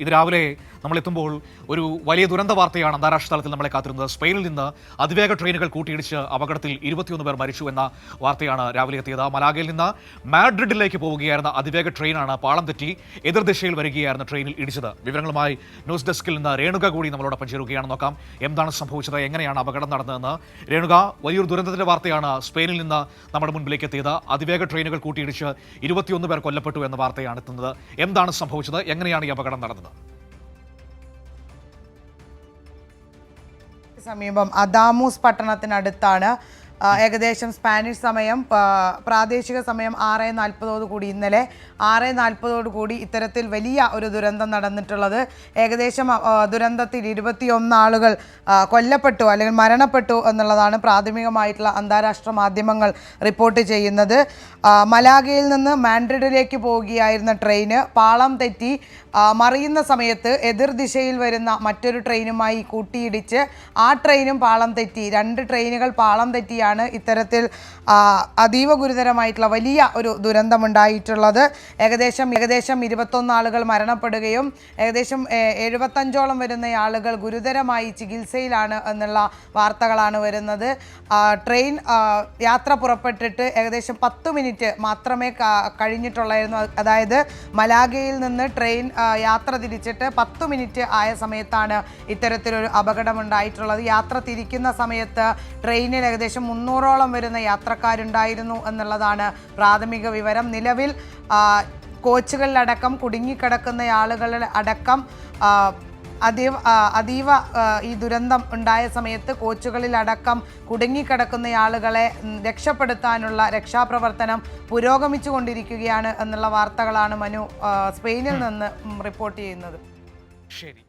ഇത് രാവിലെ നമ്മളെത്തുമ്പോൾ ഒരു വലിയ ദുരന്ത വാർത്തയാണ് അന്താരാഷ്ട്ര തലത്തിൽ നമ്മളെ കാത്തിരുന്നത്. സ്പെയിനിൽ നിന്ന് അതിവേഗ ട്രെയിനുകൾ കൂട്ടിയിടിച്ച് അപകടത്തിൽ 21 പേർ മരിച്ചു എന്ന വാർത്തയാണ് രാവിലെ എത്തിയത്. മലാഗയിൽ നിന്ന് മാഡ്രിഡിലേക്ക് പോവുകയായിരുന്ന അതിവേഗ ട്രെയിനാണ് പാളം തെറ്റി എതിർദിശയിൽ വരികയായിരുന്ന ട്രെയിനിൽ ഇടിച്ചത്. വിവരങ്ങളുമായി ന്യൂസ് ഡെസ്കിൽ നിന്ന് രേണുക കൂടി നമ്മളോടൊപ്പം ചേരുകയാണ്. നോക്കാം എന്താണ് സംഭവിച്ചത്, എങ്ങനെയാണ് അപകടം നടന്നതെന്ന്. രേണുക, വലിയൊരു ദുരന്തത്തിന്റെ വാർത്തയാണ് സ്പെയിനിൽ നിന്ന് നമ്മുടെ മുൻപിലേക്ക് എത്തിയത്. അതിവേഗ ട്രെയിനുകൾ കൂട്ടിയിടിച്ച് 21 പേർ കൊല്ലപ്പെട്ടു എന്ന വാർത്തയാണ് എത്തുന്നത്. എന്താണ് സംഭവിച്ചത്, എങ്ങനെയാണ് ഈ അപകടം നടന്നത്? സമീപം അദാമൂസ് പട്ടണത്തിനടുത്താണ്. ഏകദേശം സ്പാനിഷ് സമയം പ്രാദേശിക സമയം 6:40 ഇന്നലെ 6:40 ഇത്തരത്തിൽ വലിയ ഒരു ദുരന്തം നടന്നിട്ടുള്ളത്. ഏകദേശം ദുരന്തത്തിൽ 21 ആളുകൾ കൊല്ലപ്പെട്ടു അല്ലെങ്കിൽ മരണപ്പെട്ടു എന്നുള്ളതാണ് പ്രാഥമികമായിട്ടുള്ള അന്താരാഷ്ട്ര മാധ്യമങ്ങൾ റിപ്പോർട്ട് ചെയ്യുന്നത്. മലാഗയിൽ നിന്ന് മാഡ്രിഡിലേക്ക് പോവുകയായിരുന്ന ട്രെയിന് പാളം തെറ്റി മറിയുന്ന സമയത്ത് എതിർദിശയിൽ വരുന്ന മറ്റൊരു ട്രെയിനുമായി കൂട്ടിയിടിച്ച് ആ ട്രെയിനും പാളം തെറ്റി. 2 ട്രെയിനുകൾ പാളം തെറ്റിയാണ് ഇത്തരത്തിൽ അതീവ ഗുരുതരമായിട്ടുള്ള വലിയ ഒരു ദുരന്തമുണ്ടായിട്ടുള്ളത്. ഏകദേശം 21 ആളുകൾ മരണപ്പെടുകയും ഏകദേശം 75ഓളം വരുന്ന ആളുകൾ ഗുരുതരമായി ചികിത്സയിലാണ് എന്നുള്ള വാർത്തകളാണ് വരുന്നത്. ട്രെയിൻ യാത്ര പുറപ്പെട്ടിട്ട് ഏകദേശം 10 മിനിറ്റ് മാത്രമേ കഴിഞ്ഞിട്ടുള്ളായിരുന്നു. അതായത് മലാഗയിൽ നിന്ന് ട്രെയിൻ യാത്ര തിരിച്ചിട്ട് 10 മിനിറ്റ് ആയ സമയത്താണ് ഇത്തരത്തിലൊരു അപകടമുണ്ടായിട്ടുള്ളത്. യാത്ര തിരിക്കുന്ന സമയത്ത് ട്രെയിനിൽ ഏകദേശം 300ഓളം വരുന്ന യാത്രക്കാരുണ്ടായിരുന്നു എന്നുള്ളതാണ് പ്രാഥമിക വിവരം. നിലവിൽ കോച്ചുകളിലടക്കം കുടുങ്ങിക്കിടക്കുന്ന ആളുകളുടെ അടക്കം അതീവ ഈ ദുരന്തം ഉണ്ടായ സമയത്ത് കോച്ചുകളിലടക്കം കുടുങ്ങിക്കിടക്കുന്ന ആളുകളെ രക്ഷപ്പെടുത്താനുള്ള രക്ഷാപ്രവർത്തനം പുരോഗമിച്ചു കൊണ്ടിരിക്കുകയാണ് എന്നുള്ള വാർത്തകളാണ് മനു സ്പെയിനിൽ നിന്ന് റിപ്പോർട്ട് ചെയ്യുന്നത്. ശരി.